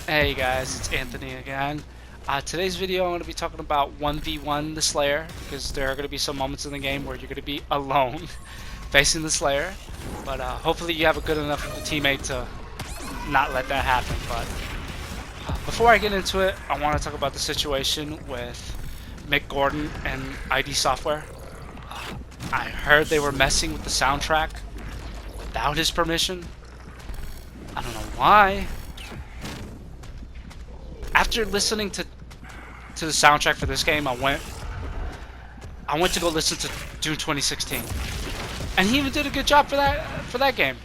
Hey guys, it's Anthony again. Today's video I'm going to be talking about 1v1 the Slayer, because there are going to be some moments in the game where you're going to be alone facing the Slayer, but hopefully you have a good enough of a teammate to not let that happen. But before I get into it, I want to talk about the situation with Mick Gordon and ID Software. I heard they were messing with the soundtrack without his permission. I don't know why. After listening to the soundtrack for this game, I went to go listen to June 2016, and he even did a good job for that game.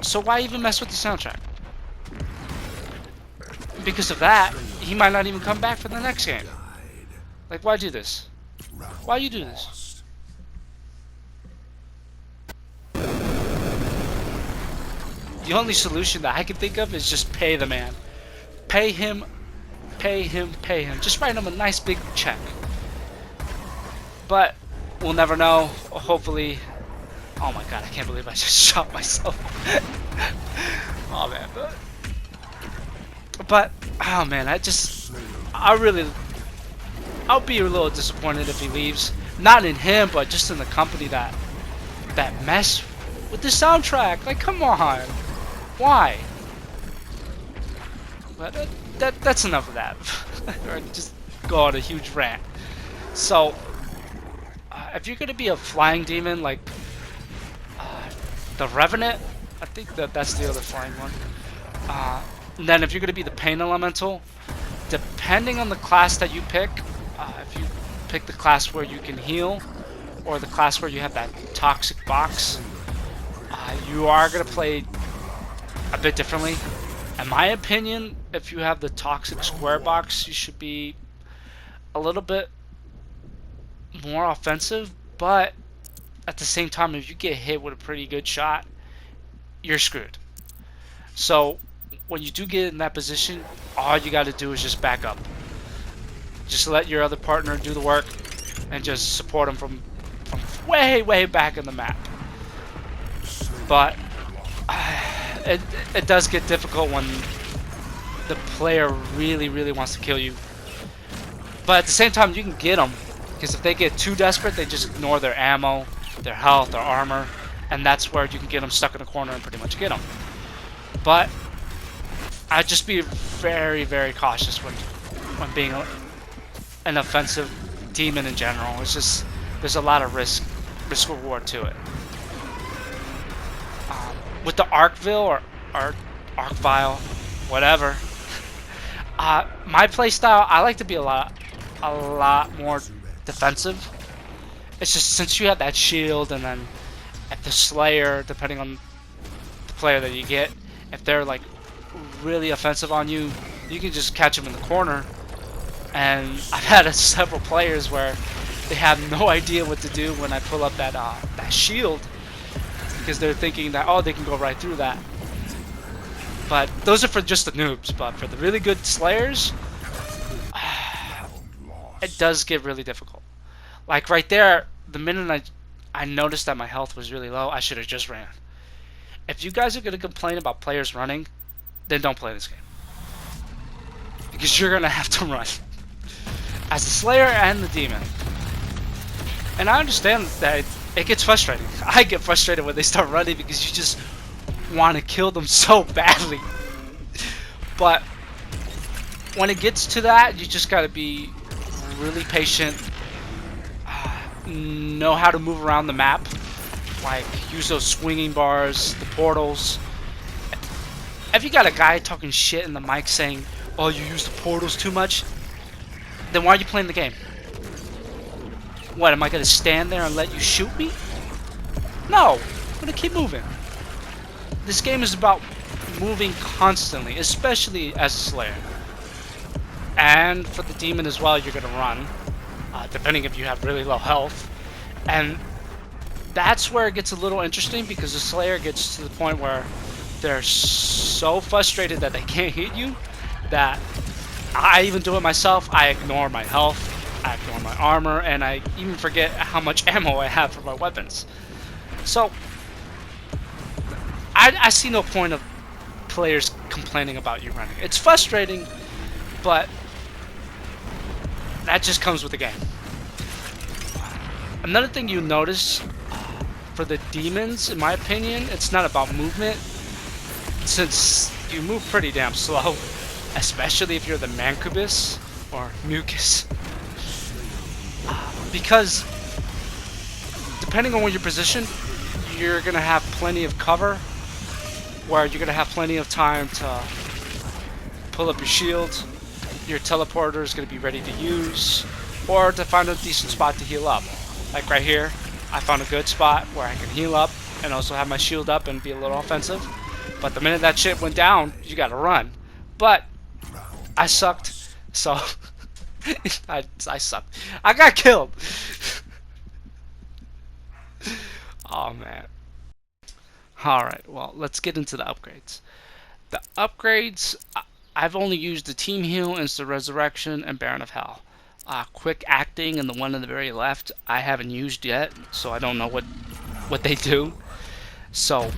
So why even mess with the soundtrack? Because of that, he might not even come back for the next game. Like, why do this? Why you do this? The only solution that I can think of is just pay the man. Pay him. Just write him a nice big check. But we'll never know. Really. Oh my god, I can't believe I just shot myself. Oh man. But oh man, I'll be a little disappointed if he leaves. Not in him, but just in the company that mess with the soundtrack. Like, come on. Why? But that's enough of that. Or just go on a huge rant. So, if you're gonna be a flying demon like the Revenant, I think that's the other flying one. And then if you're gonna be the Pain Elemental, depending on the class that you pick, if you pick the class where you can heal, or the class where you have that toxic box, you are gonna play a bit differently. In my opinion, if you have the toxic square box, you should be a little bit more offensive, but at the same time, if you get hit with a pretty good shot, you're screwed. So when you do get in that position, all you got to do is just back up. Just let your other partner do the work and just support them from way back in the map. But it does get difficult when the player really wants to kill you. But at the same time, you can get them, because if they get too desperate, they just ignore their ammo, their health, their armor, and that's where you can get them stuck in a corner and pretty much get them. But I'd just be very cautious when being an offensive demon in general. It's just, there's a lot of risk reward to it. With the Arcville or Arcvile, whatever. My playstyle, I like to be a lot more defensive. It's just since you have that shield, and then at the Slayer, depending on the player that you get, if they're like really offensive on you, you can just catch them in the corner. And I've had several players where they have no idea what to do when I pull up that shield, because they're thinking that, oh, they can go right through that. But those are for just the noobs. But for the really good Slayers, it does get really difficult. Like right there, the minute I noticed that my health was really low, I should have just ran. If you guys are going to complain about players running, then don't play this game, because you're going to have to run as the Slayer and the Demon. And I understand that it gets frustrating. I get frustrated when they start running, because you just want to kill them so badly. But when it gets to that, you just got to be really patient, know how to move around the map, like use those swinging bars, the portals. If you got a guy talking shit in the mic saying, oh, you use the portals too much, then why are you playing the game? What, am I going to stand there and let you shoot me? No, I'm going to keep moving. This game is about moving constantly, especially as a Slayer. And for the Demon as well, you're going to run, depending if you have really low health. And that's where it gets a little interesting, because the Slayer gets to the point where they're so frustrated that they can't hit you, that I even do it myself. I ignore my health, I ignore my armor, and I even forget how much ammo I have for my weapons. So I see no point of players complaining about you running. It's frustrating, but that just comes with the game. Another thing you notice for the demons, in my opinion, it's not about movement, since you move pretty damn slow, especially if you're the Mancubus or Mucus. Because depending on where you're positioned, you're gonna have plenty of cover, where you're gonna have plenty of time to pull up your shield, your teleporter is gonna be ready to use, or to find a decent spot to heal up. Like right here, I found a good spot where I can heal up and also have my shield up and be a little offensive. But the minute that shit went down, you gotta run. But I sucked, so I sucked. I got killed. Oh man. Alright, well, let's get into the upgrades. The upgrades, I've only used the Team Heal, Instant Resurrection, and Baron of Hell. Quick Acting and the one on the very left, I haven't used yet, so I don't know what they do. So,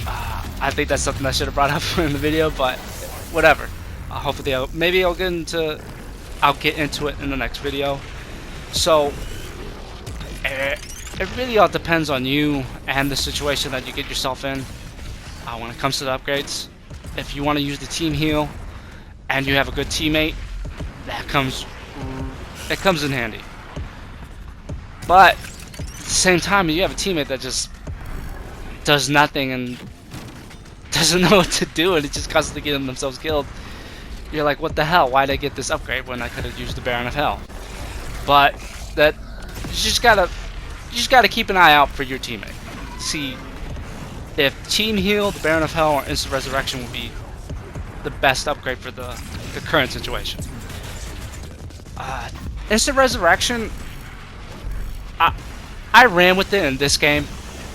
I think that's something I should have brought up in the video, but whatever. Hopefully, maybe I'll get into it in the next video. So, it really all depends on you and the situation that you get yourself in when it comes to the upgrades. If you want to use the Team Heal and you have a good teammate, it comes in handy. But at the same time, you have a teammate that just does nothing and doesn't know what to do, and it's just constantly getting themselves killed. You're like, what the hell? Why'd I get this upgrade when I could have used the Baron of Hell? But that you just gotta keep an eye out for your teammate. See if Team Heal, the Baron of Hell, or Instant Resurrection will be the best upgrade for the current situation. Instant Resurrection, I ran with it in this game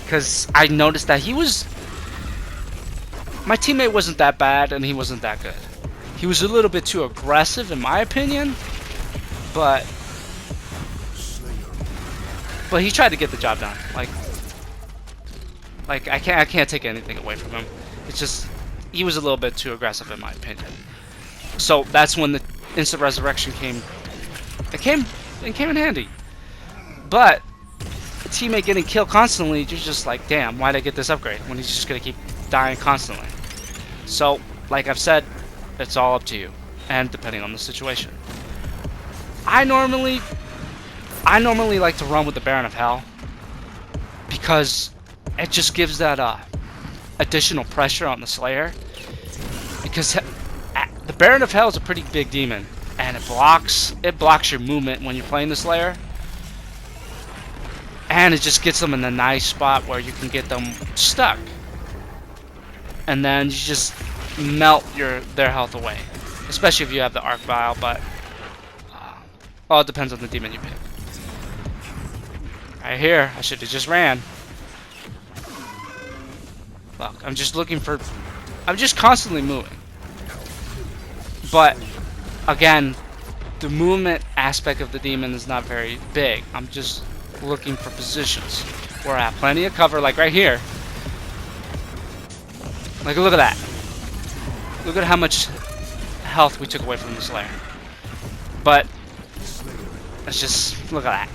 because I noticed that my teammate wasn't that bad and he wasn't that good. He was a little bit too aggressive in my opinion, but he tried to get the job done. Like I can't take anything away from him. It's just he was a little bit too aggressive in my opinion. So that's when the Instant Resurrection came. It came in handy. But a teammate getting killed constantly, you're just like, damn, why'd I get this upgrade when he's just gonna keep dying constantly? So, like I've said, it's all up to you, and depending on the situation. I normally like to run with the Baron of Hell because it just gives that additional pressure on the Slayer. Because the Baron of Hell is a pretty big demon, and it blocks your movement when you're playing the Slayer, and it just gets them in a nice spot where you can get them stuck, and then you just melt their health away, especially if you have the Arc Vial. But well, it depends on the demon you pick. Right here, I should have just ran. Look, I'm just constantly moving. But again, the movement aspect of the demon is not very big. I'm just looking for positions where I have plenty of cover, like right here. Like, look at that. Look at how much health we took away from the Slayer. But let's just look at that.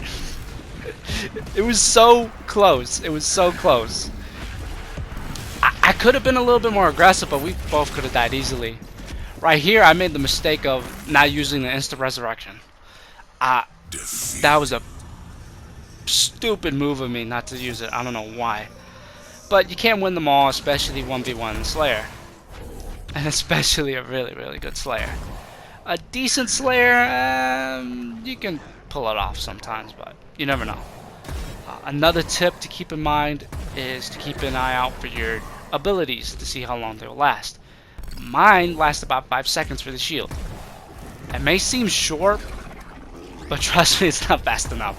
It was so close. It was so close. I could have been a little bit more aggressive, but we both could have died easily. Right here, I made the mistake of not using the Instant Resurrection. That was a stupid move of me not to use it. I don't know why. But you can't win them all, especially 1v1 Slayer. And especially a really, really good Slayer. A decent Slayer, you can pull it off sometimes, but you never know. Another tip to keep in mind is to keep an eye out for your abilities to see how long they will last. Mine lasts about 5 seconds for the shield. It may seem short, but trust me, it's not fast enough.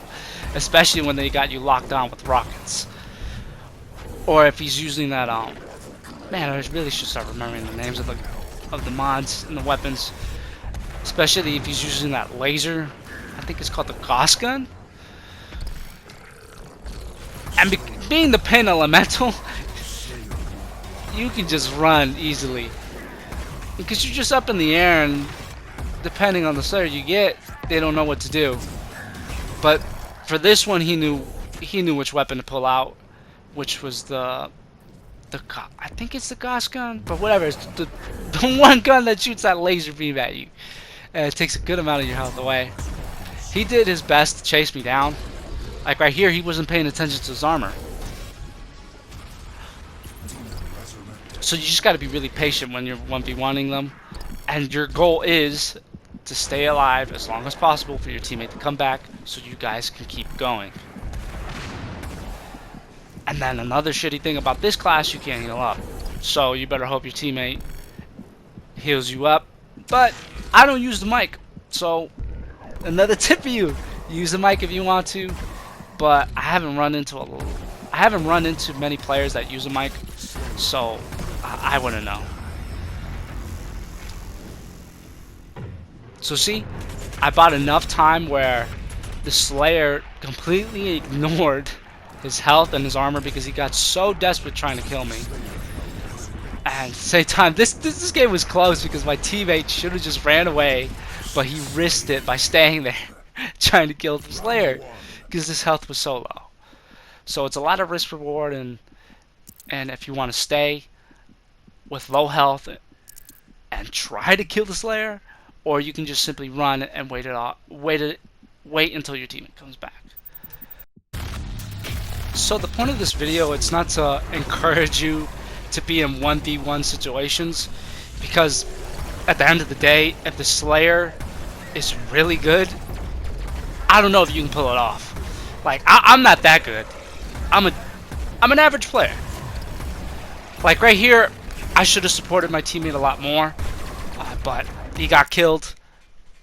Especially when they got you locked on with rockets. Or if he's using that, man, I really should start remembering the names of the mods and the weapons. Especially if he's using that laser. I think it's called the Gauss gun. And being the Pain Elemental, you can just run easily because you're just up in the air, and depending on the Slayer you get, they don't know what to do. But for this one, he knew which weapon to pull out, which was I think it's the Gauss gun, but whatever. It's the one gun that shoots that laser beam at you, and it takes a good amount of your health away. He did his best to chase me down. Like right here, he wasn't paying attention to his armor. So you just got to be really patient when you're 1v1ing them, and your goal is to stay alive as long as possible for your teammate to come back so you guys can keep going. And then another shitty thing about this class, you can't heal up. So you better hope your teammate heals you up. But I don't use the mic, so another tip for you: use the mic if you want to. But I haven't run into many players that use a mic, so I wouldn't know. So see, I bought enough time where the Slayer completely ignored his health and his armor because he got so desperate trying to kill me. And at the same time, this game was close because my teammate should have just ran away, but he risked it by staying there trying to kill the Slayer because his health was so low. So it's a lot of risk reward, and if you want to stay with low health and try to kill the Slayer, or you can just simply run and wait until your teammate comes back. So the point of this video, it's not to encourage you to be in 1v1 situations, because at the end of the day, if the Slayer is really good, I don't know if you can pull it off. Like, I'm not that good. I'm an average player. Like right here, I should have supported my teammate a lot more, but he got killed.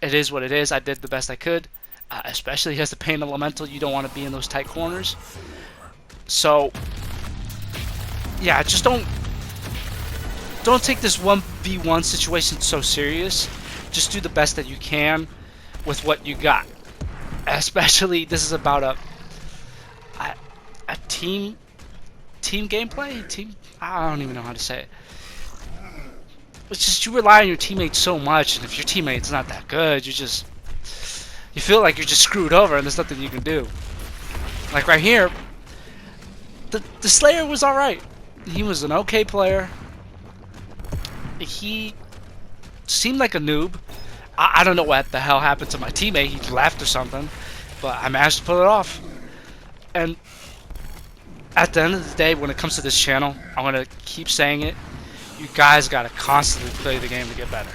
It is what it is. I did the best I could, especially as the Pain Elemental. You don't want to be in those tight corners. So yeah, just don't take this 1v1 situation so serious. Just do the best that you can with what you got. Especially, this is about a team gameplay. I don't even know how to say it. It's just you rely on your teammates so much, and if your teammate's not that good, you feel like you're just screwed over, and there's nothing you can do. Like right here, the Slayer was alright. He was an okay player. He seemed like a noob. I don't know what the hell happened to my teammate. He left or something, but I managed to pull it off. And at the end of the day, when it comes to this channel, I'm gonna keep saying it: you guys gotta constantly play the game to get better.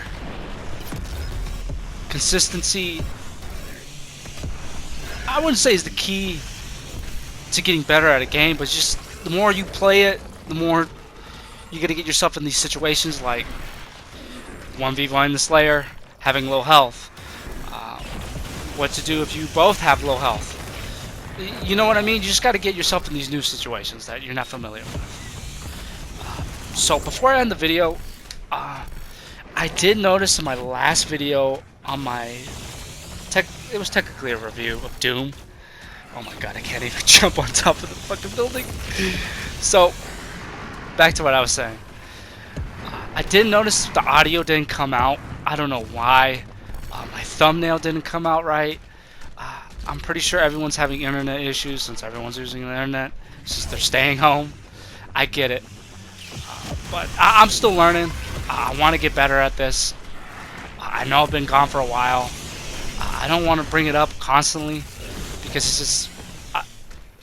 Consistency, I wouldn't say is the key to getting better at a game, but just the more you play it, the more you gotta get yourself in these situations like 1v1 the Slayer, having low health, what to do if you both have low health. You know what I mean? You just gotta get yourself in these new situations that you're not familiar with. So before I end the video, I did notice in my last video on my it was technically a review of Doom. Oh my god, I can't even jump on top of the fucking building. So back to what I was saying. I did notice the audio didn't come out. I don't know why. My thumbnail didn't come out right. I'm pretty sure everyone's having internet issues since everyone's using the internet since they're staying home. I get it. But I'm still learning. I want to get better at this. I know I've been gone for a while. I don't want to bring it up constantly because it's just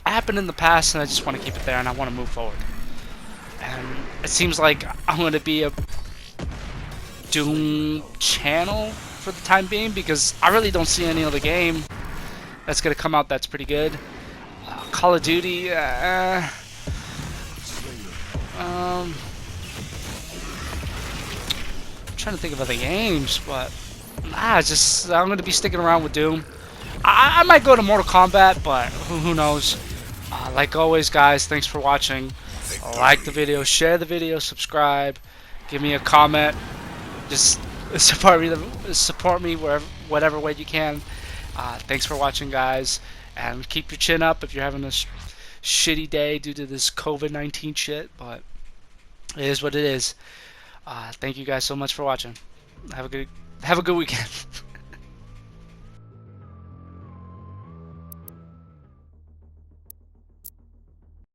happened in the past, and I just want to keep it there, and I want to move forward. And it seems like I'm going to be a Doom channel for the time being because I really don't see any other game that's going to come out that's pretty good. Call of Duty, I'm trying to think of other games, but I'm going to be sticking around with Doom. I might go to Mortal Kombat, but who knows. Like always, guys, thanks for watching. Like the video, share the video, subscribe, give me a comment. Just support me whatever way you can. Thanks for watching, guys, and keep your chin up if you're having a shitty day due to this COVID-19 shit. But It is what it is. Thank you guys so much for watching. Have a good weekend.